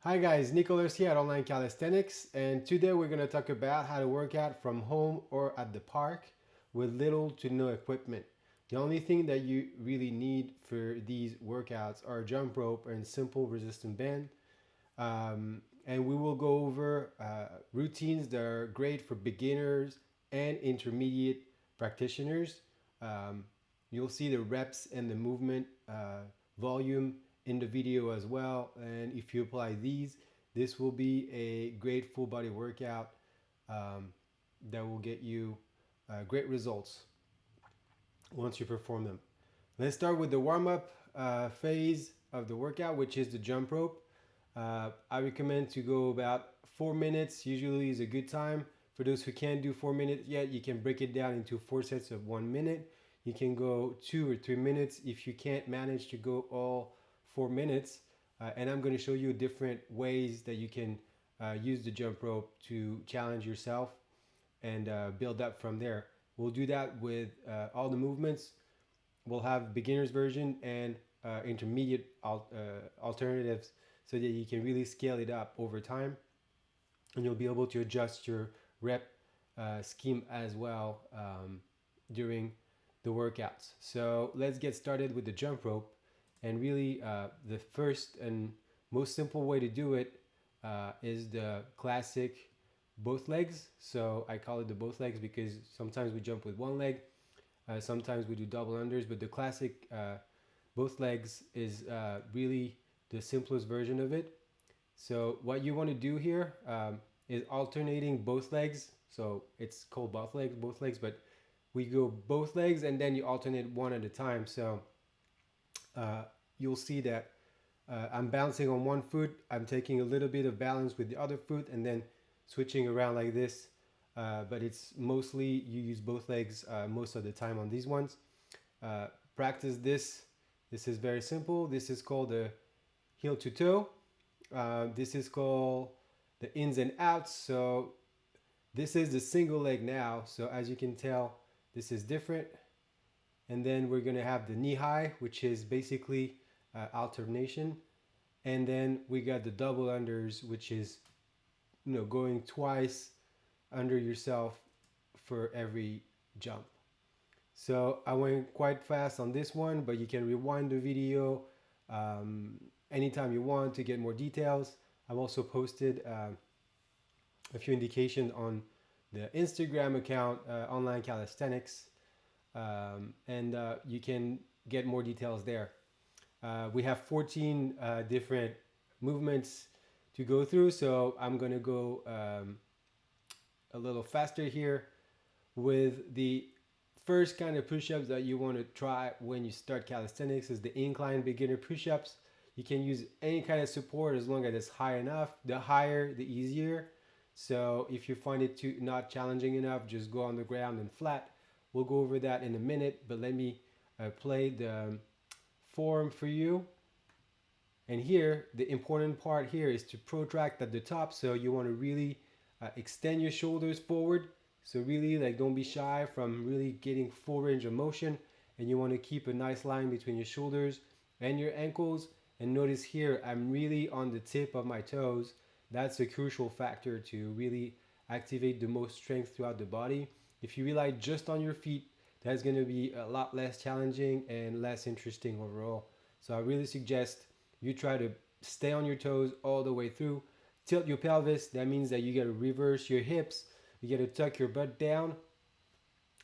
Hi guys, Nicholas here at Online Calisthenics, and today we're going to talk about how to work out from home or at the park with little to no equipment. The only thing that you really need for these workouts are a jump rope and simple resistant band. And we will go over routines that are great for beginners and intermediate practitioners. Um, you'll see the reps and the movement volume in the video as well. And if you apply these, this will be a great full body workout um, that will get you great results once you perform them. Let's start with the warm-up phase of the workout, which is the jump rope. I recommend to go about 4 minutes. Usually is a good time. For those who can't do 4 minutes yet, you can break it down into 4 sets of 1 minute. You can go 2 or 3 minutes if you can't manage to go all 4 minutes. And I'm going to show you different ways that you can use the jump rope to challenge yourself and build up from there. We'll do that with all the movements. We'll have beginner's version and intermediate alternatives so that you can really scale it up over time, and you'll be able to adjust your rep scheme as well during the workouts. So let's get started with the jump rope. And really, the first and most simple way to do it is the classic both legs. So I call it the both legs because sometimes we jump with one leg, sometimes we do double unders, but the classic both legs is really the simplest version of it. So what you want to do here is alternating both legs. So it's called both legs, but we go both legs and then you alternate one at a time. So you'll see that I'm bouncing on one foot, I'm taking a little bit of balance with the other foot, and then switching around like this. But it's mostly you use both legs most of the time on these ones. Practice this. This is very simple. This is called the heel to toe. This is called the ins and outs. So this is the single leg now. So as you can tell, this is different. And then we're going to have the knee high, which is basically alternation. And then we got the double unders, which is going twice under yourself for every jump. So I went quite fast on this one, but you can rewind the video anytime you want to get more details. I've also posted a few indications on the Instagram account, Online Calisthenics, and you can get more details there. We have 14 different movements to go through, so I'm going to go a little faster here with the first kind of push-ups that you want to try when you start calisthenics is the incline beginner push-ups. You can use any kind of support as long as it's high enough. The higher, the easier. So if you find it not challenging enough, just go on the ground and flat. We'll go over that in a minute, but let me play the form for you. And here, the important part here is to protract at the top. So you want to really extend your shoulders forward. So really, don't be shy from really getting full range of motion. And you want to keep a nice line between your shoulders and your ankles. And notice here, I'm really on the tip of my toes. That's a crucial factor to really activate the most strength throughout the body. If you rely just on your feet, that's going to be a lot less challenging and less interesting overall. So I really suggest you try to stay on your toes all the way through. Tilt your pelvis. That means that you got to reverse your hips. You got to tuck your butt down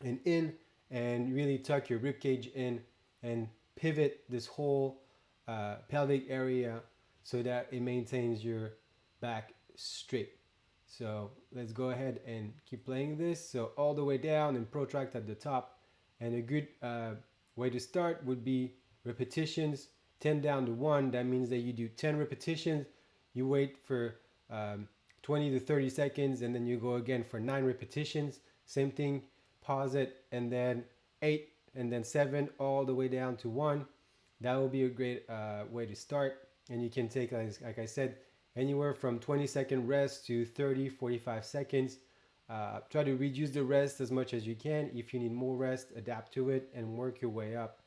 and in, and really tuck your ribcage in and pivot this whole pelvic area so that it maintains your back straight. So let's go ahead and keep playing this. So all the way down and protract at the top. And a good way to start would be repetitions 10 down to 1. That means that you do 10 repetitions. You wait for 20 to 30 seconds, and then you go again for 9 repetitions. Same thing, pause it, and then 8, and then 7, all the way down to 1. That will be a great way to start. And you can take, like I said, anywhere from 20-second rest to 30, 45 seconds. Try to reduce the rest as much as you can. If you need more rest, adapt to it and work your way up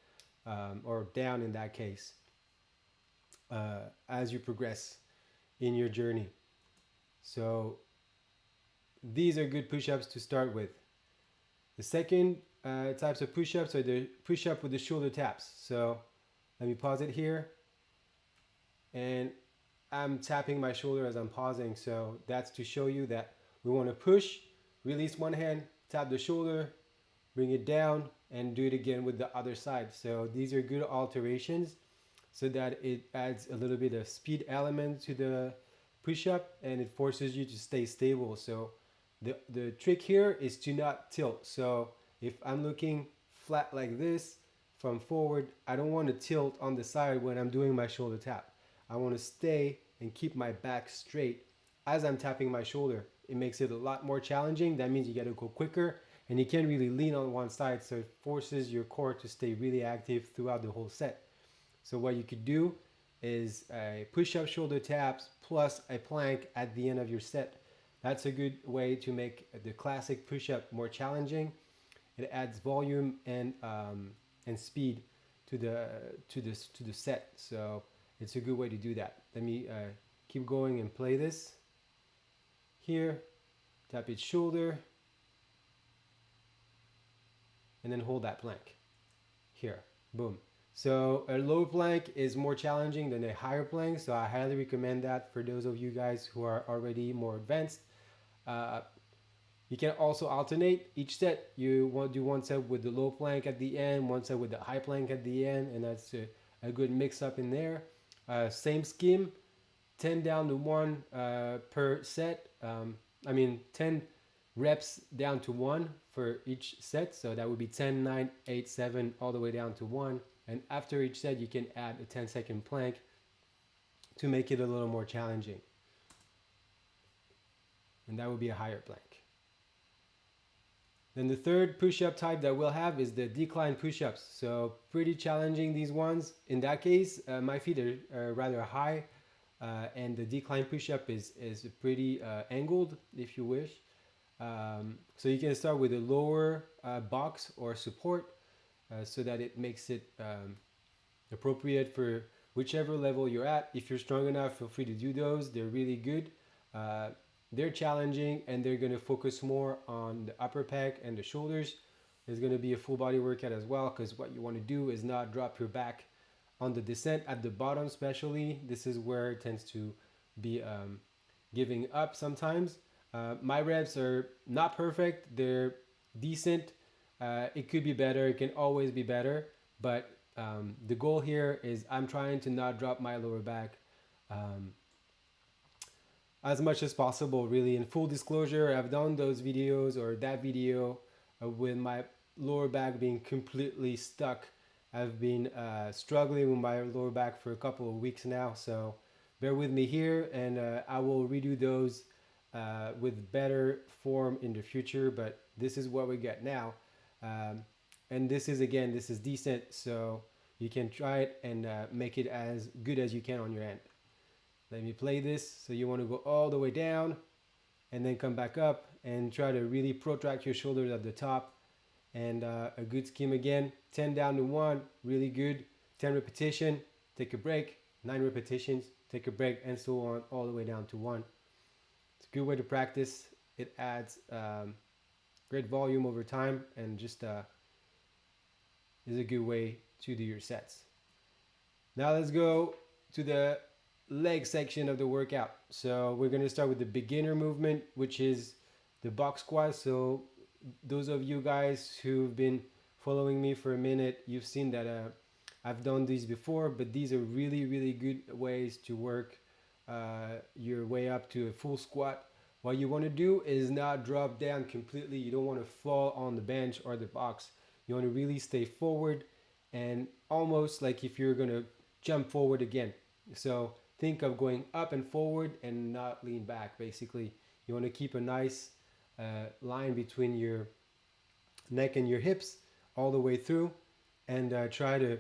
or down in that case as you progress in your journey. So these are good push-ups to start with. The second types of push-ups are the push-up with the shoulder taps. So let me pause it here, and I'm tapping my shoulder as I'm pausing. So that's to show you that we want to push, release one hand, tap the shoulder, bring it down, and do it again with the other side. So these are good alterations so that it adds a little bit of speed element to the push-up, and it forces you to stay stable. So the trick here is to not tilt. So if I'm looking flat like this from forward, I don't want to tilt on the side when I'm doing my shoulder tap. I want to stay and keep my back straight as I'm tapping my shoulder. It makes it a lot more challenging. That means you got to go quicker, and you can't really lean on one side, so it forces your core to stay really active throughout the whole set. So what you could do is a push-up shoulder taps plus a plank at the end of your set. That's a good way to make the classic push-up more challenging. It adds volume and speed to the set. So it's a good way to do that. Let me keep going and play this. Here, tap each shoulder, and then hold that plank. Here, boom. So a low plank is more challenging than a higher plank, so I highly recommend that for those of you guys who are already more advanced. You can also alternate each set. You want to do one set with the low plank at the end, one set with the high plank at the end, and that's a good mix up in there. Same scheme, 10 down to 1 per set. 10 reps down to 1 for each set. So that would be 10, 9, 8, 7, all the way down to 1. And after each set, you can add a 10-second plank to make it a little more challenging. And that would be a higher plank. Then the third push-up type that we'll have is the decline push-ups. So pretty challenging, these ones. In that case, my feet are rather high, and the decline push-up is pretty angled, if you wish. So you can start with a lower box or support so that it makes it appropriate for whichever level you're at. If you're strong enough, feel free to do those. They're really good. They're challenging, and they're going to focus more on the upper pec and the shoulders. There's going to be a full body workout as well, because what you want to do is not drop your back on the descent at the bottom, especially. This is where it tends to be giving up sometimes. My reps are not perfect. They're decent. It could be better. It can always be better. But the goal here is I'm trying to not drop my lower back as much as possible, really. In full disclosure, I've done those videos or that video with my lower back being completely stuck. I've been struggling with my lower back for a couple of weeks now, so bear with me here, and I will redo those with better form in the future, but this is what we get now. And this is decent, so you can try it and make it as good as you can on your end. Let me play this. So you want to go all the way down and then come back up and try to really protract your shoulders at the top. And a good scheme again, 10 down to 1, really good. 10 repetition, take a break. 9 repetitions, take a break, and so on, all the way down to 1. It's a good way to practice. It adds great volume over time, and just is a good way to do your sets. Now let's go to the leg section of the workout. So we're going to start with the beginner movement, which is the box squat. So those of you guys who've been following me for a minute, you've seen that I've done these before, but these are really, really good ways to work your way up to a full squat. What you want to do is not drop down completely. You don't want to fall on the bench or the box. You want to really stay forward, and almost like if you're going to jump forward again. So think of going up and forward and not lean back, basically. You want to keep a nice line between your neck and your hips all the way through, and try to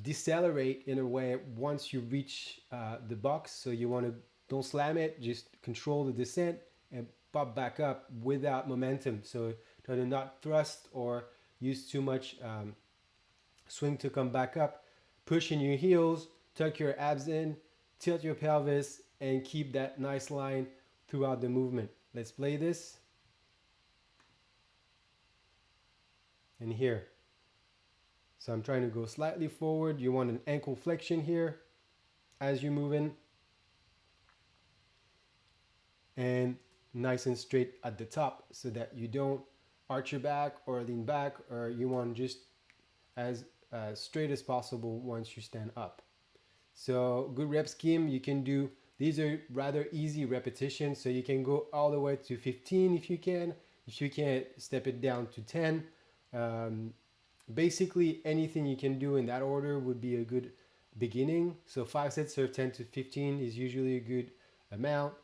decelerate in a way once you reach the box. So you want to, don't slam it, just control the descent and pop back up without momentum. So try to not thrust or use too much swing to come back up. Push in your heels, tuck your abs in, tilt your pelvis, and keep that nice line throughout the movement. Let's play this. And here. So I'm trying to go slightly forward. You want an ankle flexion here as you're moving. And nice and straight at the top so that you don't arch your back or lean back, or you want just as straight as possible once you stand up. So good rep scheme, you can do, these are rather easy repetitions, so you can go all the way to 15 if you can. If you can't, step it down to 10. Basically anything you can do in that order would be a good beginning. So 5 sets of 10 to 15 is usually a good amount.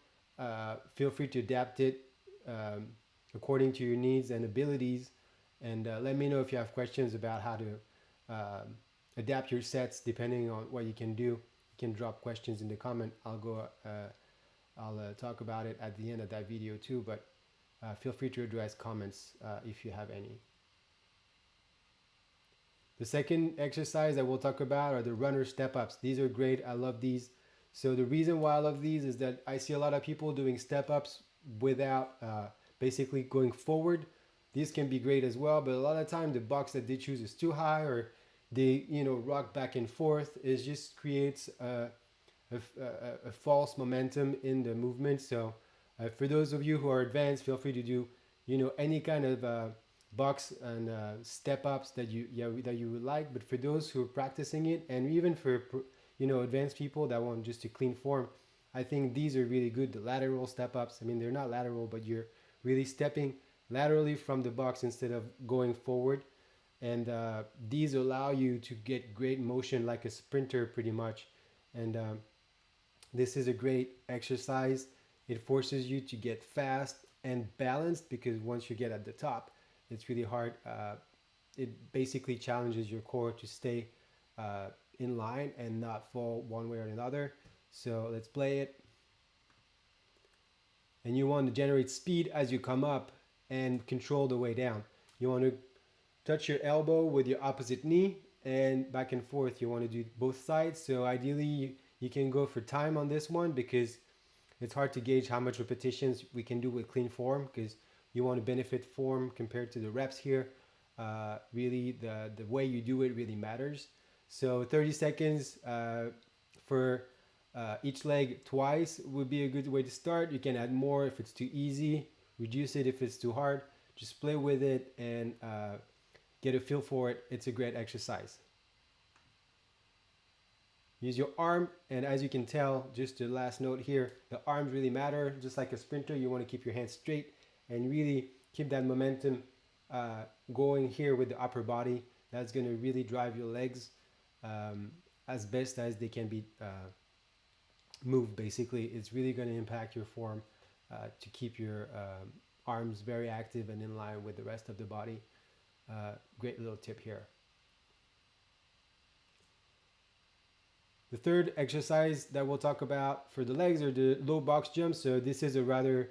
Feel free to adapt it according to your needs and abilities, and let me know if you have questions about how to adapt your sets depending on what you can do. You can drop questions in the comment. I'll talk about it at the end of that video too, but feel free to address comments if you have any. The second exercise that we'll talk about are the runner step-ups. These are great. I love these. So the reason why I love these is that I see a lot of people doing step-ups without basically going forward. These can be great as well, but a lot of time the box that they choose is too high, or they rock back and forth. It just creates a false momentum in the movement. So for those of you who are advanced, feel free to do any kind of box and step ups that you would like. But for those who are practicing it, and even for advanced people that want just a clean form, I think these are really good. The lateral step ups, I mean, they're not lateral, but you're really stepping laterally from the box instead of going forward. And these allow you to get great motion like a sprinter pretty much. And this is a great exercise. It forces you to get fast and balanced, because once you get at the top, it's really hard. It basically challenges your core to stay in line and not fall one way or another. So let's play it. And you want to generate speed as you come up and control the way down. You want to touch your elbow with your opposite knee and back and forth. You want to do both sides. So ideally you can go for time on this one, because it's hard to gauge how much repetitions we can do with clean form, because you want to benefit form compared to the reps here. Really the way you do it really matters. So 30 seconds for each leg twice would be a good way to start. You can add more if it's too easy, reduce it if it's too hard. Just play with it and get a feel for it. It's a great exercise. Use your arm, and as you can tell, just the last note here, the arms really matter. Just like a sprinter, you want to keep your hands straight and really keep that momentum going here with the upper body. That's going to really drive your legs as best as they can be moved. Basically, it's really going to impact your form to keep your arms very active and in line with the rest of the body. Great little tip here. The third exercise that we'll talk about for the legs are the low box jumps. So this is a rather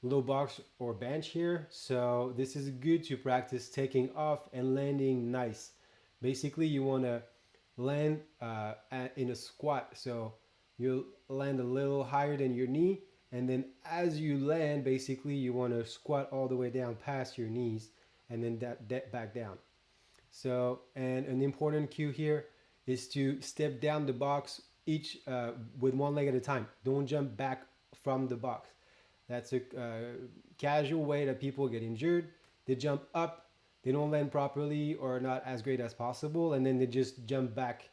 low box or bench here. So this is good to practice taking off and landing nice. Basically, you want to land in a squat. So you'll land a little higher than your knee. And then as you land, basically, you want to squat all the way down past your knees and then that back down. So, and an important cue here is to step down the box each with one leg at a time. Don't jump back from the box. That's a casual way that people get injured. They jump up, they don't land properly or not as great as possible, and then they just jump back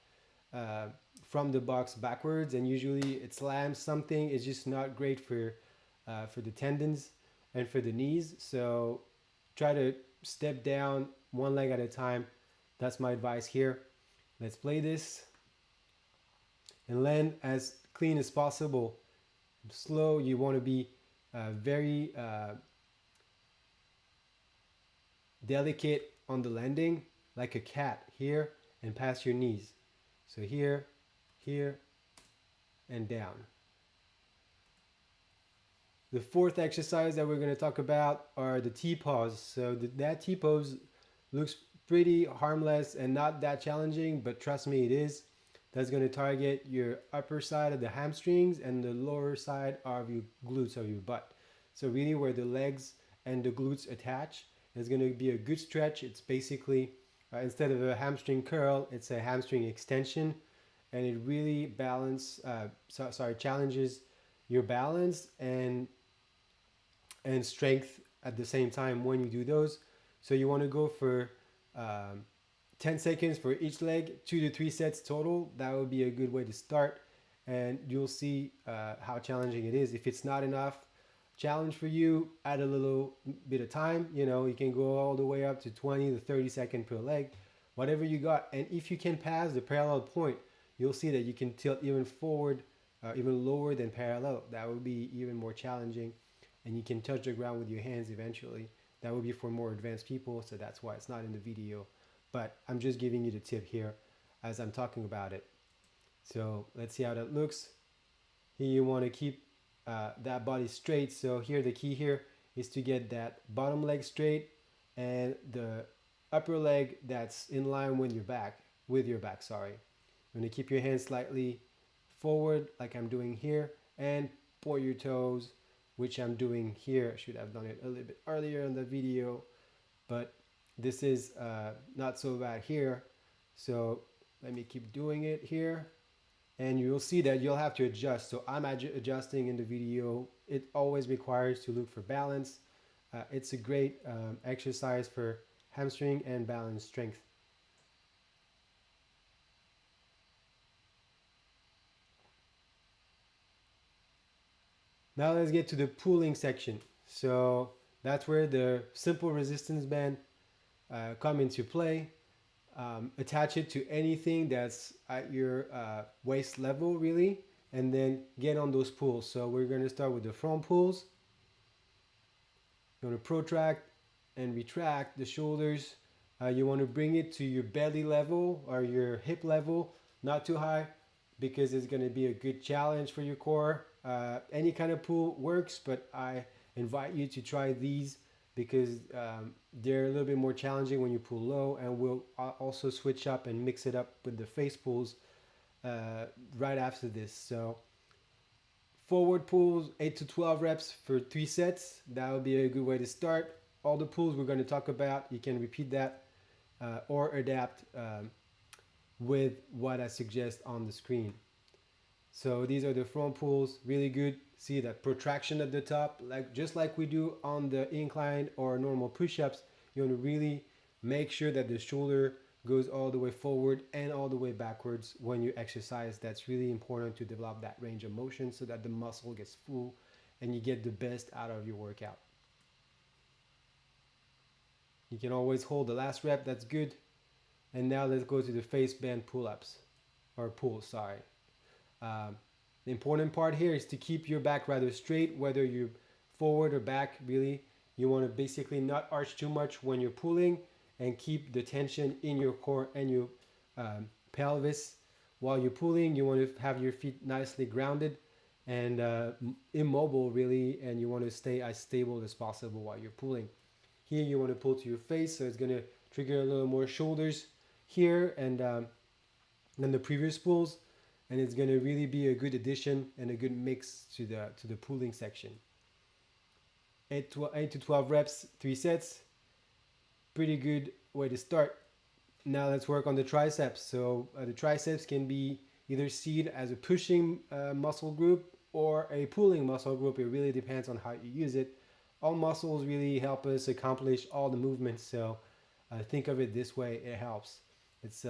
from the box backwards, and usually it slams something. It's just not great for the tendons and for the knees. So try to step down one leg at a time. That's my advice here. Let's play this and land as clean as possible. Slow. You want to be very delicate on the landing, like a cat here, and past your knees. So here, here, and down. The fourth exercise that we're going to talk about are the T-pose. So that T-pose looks pretty harmless and not that challenging, but trust me, it is. That's going to target your upper side of the hamstrings and the lower side of your glutes of your butt. So really where the legs and the glutes attach is going to be a good stretch. It's basically, instead of a hamstring curl, it's a hamstring extension, and it really challenges your balance and strength at the same time when you do those. So you want to go for 10 seconds for each leg, 2 to 3 sets total. That would be a good way to start, and you'll see how challenging it is. If it's not enough challenge for you, add a little bit of time. You can go all the way up to 20 to 30 seconds per leg, whatever you got. And if you can pass the parallel point, you'll see that you can tilt even forward, even lower than parallel. That would be even more challenging, and you can touch the ground with your hands eventually. That would be for more advanced people, so that's why it's not in the video, but I'm just giving you the tip here as I'm talking about it. So let's see how that looks. Here you want to keep that body straight. So here the key here is to get that bottom leg straight and the upper leg that's in line with your back. Sorry. You're going to keep your hands slightly forward like I'm doing here, and point your toes, which I'm doing here. I should have done it a little bit earlier in the video, but this is not so bad here. So let me keep doing it here, and you'll see that you'll have to adjust. So I'm adjusting in the video. It always requires to look for balance. It's a great exercise for hamstring and balance strength. Now let's get to the pulling section. So that's where the simple resistance band come into play. Attach it to anything that's at your waist level really, and then get on those pulls. So we're going to start with the front pulls. You want to protract and retract the shoulders. You want to bring it to your belly level or your hip level, not too high, because it's going to be a good challenge for your core. Any kind of pull works, but I invite you to try these because they're a little bit more challenging when you pull low, and we'll also switch up and mix it up with the face pulls right after this. So forward pulls, 8 to 12 reps for 3 sets. That would be a good way to start. All the pulls we're going to talk about, you can repeat that or adapt with what I suggest on the screen. So these are the front pulls, really good. See that protraction at the top, just like we do on the incline or normal push-ups. You want to really make sure that the shoulder goes all the way forward and all the way backwards when you exercise. That's really important to develop that range of motion so that the muscle gets full and you get the best out of your workout. You can always hold the last rep, that's good. And now let's go to the face band pull-ups, or pulls, sorry. The important part here is to keep your back rather straight, whether you're forward or back, really. You want to basically not arch too much when you're pulling, and keep the tension in your core and your pelvis. While you're pulling, you want to have your feet nicely grounded and immobile, really, and you want to stay as stable as possible while you're pulling. Here you want to pull to your face, so it's going to trigger a little more shoulders here and than the previous pulls. And it's going to really be a good addition and a good mix to the pulling section. 8 to 12 reps, 3 sets. Pretty good way to start. Now let's work on the triceps. So the triceps can be either seen as a pushing muscle group or a pulling muscle group. It really depends on how you use it. All muscles really help us accomplish all the movements. So think of it this way, it helps. It's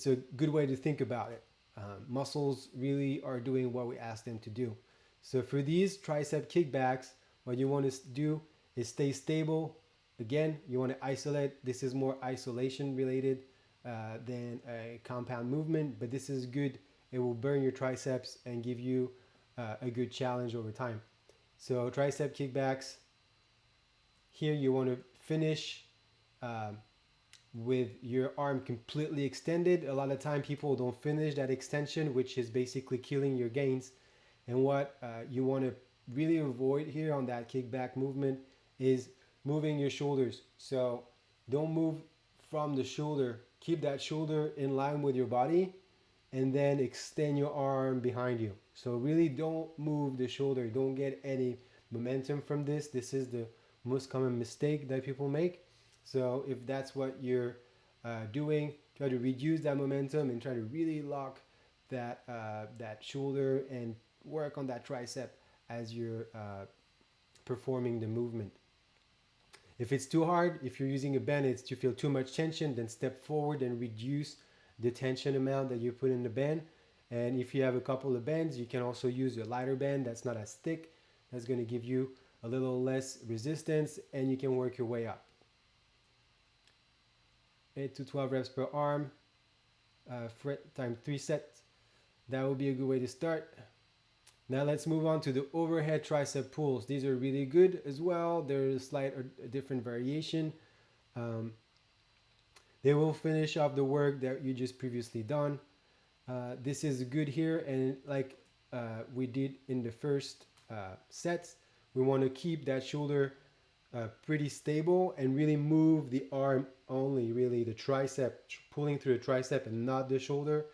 a good way to think about it. Muscles really are doing what we ask them to do. So for these tricep kickbacks, what you want to do is stay stable. Again, you want to isolate. This is more isolation related than a compound movement, but this is good. It will burn your triceps and give you a good challenge over time. So tricep kickbacks. Here you want to finish with your arm completely extended. A lot of time people don't finish that extension, which is basically killing your gains. And what you want to really avoid here on that kickback movement is moving your shoulders. So don't move from the shoulder. keep that shoulder in line with your body, and then extend your arm behind you. So really don't move the shoulder. Don't get any momentum from this. This is the most common mistake that people make. So if that's what you're doing, try to reduce that momentum and try to really lock that shoulder and work on that tricep as you're performing the movement. If it's too hard, if you're using a band, it's you feel too much tension, then step forward and reduce the tension amount that you put in the band. And if you have a couple of bands, you can also use a lighter band that's not as thick. That's going to give you a little less resistance, and you can work your way up. 8 to 12 reps per arm, time 3 sets. That will be a good way to start. Now let's move on to the overhead tricep pulls. These are really good as well. There's a slight or a different variation. They will finish off the work that you just previously done. This is good here, and like we did in the first sets, we want to keep that shoulder pretty stable and really move the arm only, really the tricep, pulling through the tricep and not the shoulder.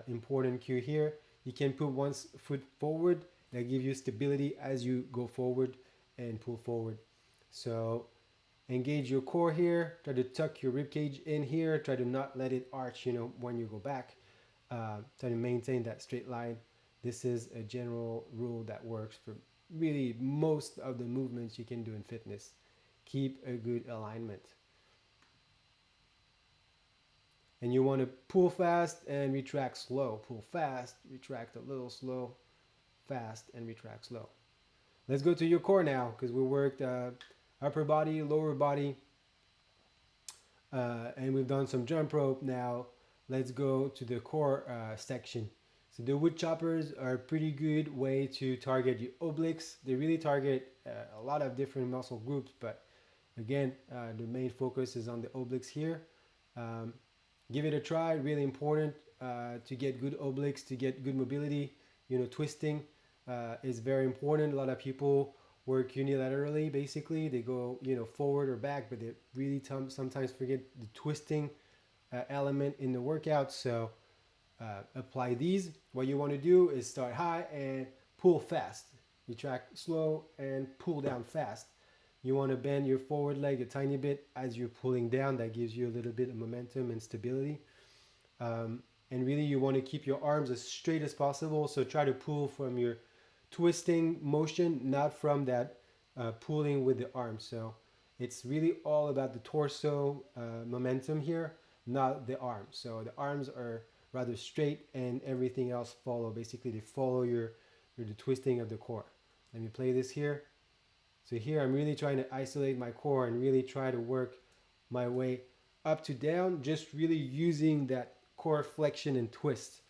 Important cue here. You can put one foot forward. That gives you stability as you go forward and pull forward. So engage your core here. Try to tuck your rib cage in here. Try to not let it arch, when you go back. Try to maintain that straight line. This is a general rule that works for really most of the movements you can do in fitness. Keep a good alignment. And you want to pull fast and retract slow. Pull fast, retract a little slow, fast, and retract slow. Let's go to your core now, because we worked upper body, lower body, and we've done some jump rope. Now let's go to the core section. So the wood choppers are a pretty good way to target your obliques. They really target a lot of different muscle groups, but again, the main focus is on the obliques here. Give it a try. Really important to get good obliques, to get good mobility. Twisting is very important. A lot of people work unilaterally. Basically, they go forward or back, but they really sometimes forget the twisting element in the workout. So apply these. What you want to do is start high and pull fast. Retract slow and pull down fast. You want to bend your forward leg a tiny bit as you're pulling down. That gives you a little bit of momentum and stability. And really you want to keep your arms as straight as possible. So try to pull from your twisting motion, not from that pulling with the arms. So it's really all about the torso momentum here, not the arms. So the arms are rather straight and everything else follow. Basically they follow the twisting of the core. Let me play this here. So here I'm really trying to isolate my core and really try to work my way up to down, just really using that core flexion and twist.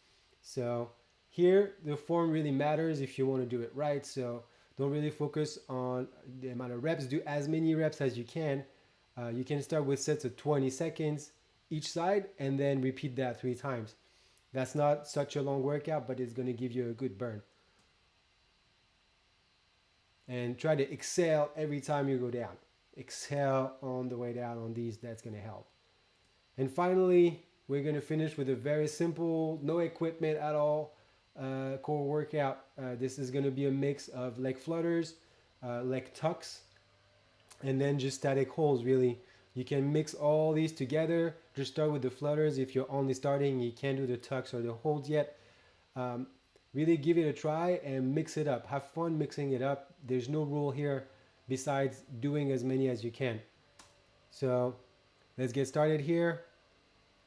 So here the form really matters if you want to do it right. So don't really focus on the amount of reps. Do as many reps as you can. You can start with sets of 20 seconds each side and then repeat that 3 times. That's not such a long workout, but it's going to give you a good burn. And try to exhale every time you go down. Exhale on the way down on these. That's going to help. And finally, we're going to finish with a very simple, no equipment at all core workout. This is going to be a mix of leg flutters, leg tucks, and then just static holds. Really, you can mix all these together. Just start with the flutters. If you're only starting, you can't do the tucks or the holds yet. Really give it a try and mix it up. Have fun mixing it up. There's no rule here besides doing as many as you can. So let's get started here.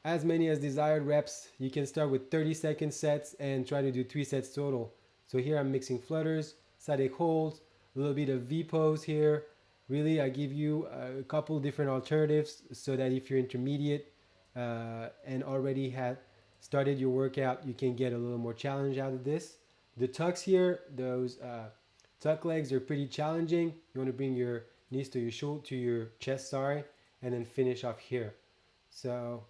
As many as desired reps. You can start with 30-second sets and try to do 3 sets total. So here I'm mixing flutters, static holds, a little bit of V pose here. Really, I give you a couple different alternatives so that if you're intermediate and already had started your workout, you can get a little more challenge out of this. The tucks here, those tuck legs are pretty challenging. You want to bring your knees to your shoulder, to your chest, and then finish off here. So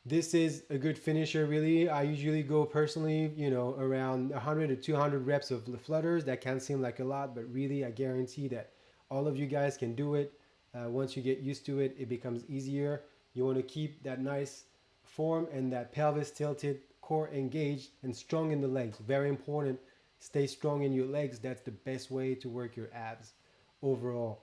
this is a good finisher, really. I usually go personally, around 100 to 200 reps of the flutters. That can seem like a lot, but really I guarantee that all of you guys can do it. Once you get used to it, it becomes easier. You want to keep that nice form and that pelvis tilted, core engaged, and strong in the legs. Very important. Stay strong in your legs. That's the best way to work your abs overall.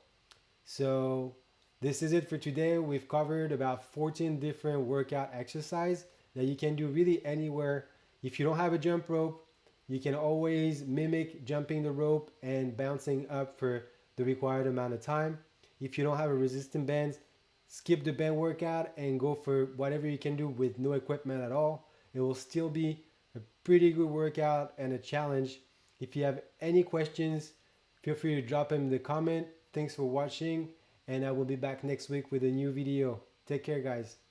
So this is it for today. We've covered about 14 different workout exercises that you can do really anywhere. If you don't have a jump rope, you can always mimic jumping the rope and bouncing up for the required amount of time. If you don't have a resistance band, skip the band workout and go for whatever you can do with no equipment at all. It will still be a pretty good workout and a challenge. If you have any questions, feel free to drop them in the comment. Thanks for watching, and I will be back next week with a new video. Take care, guys.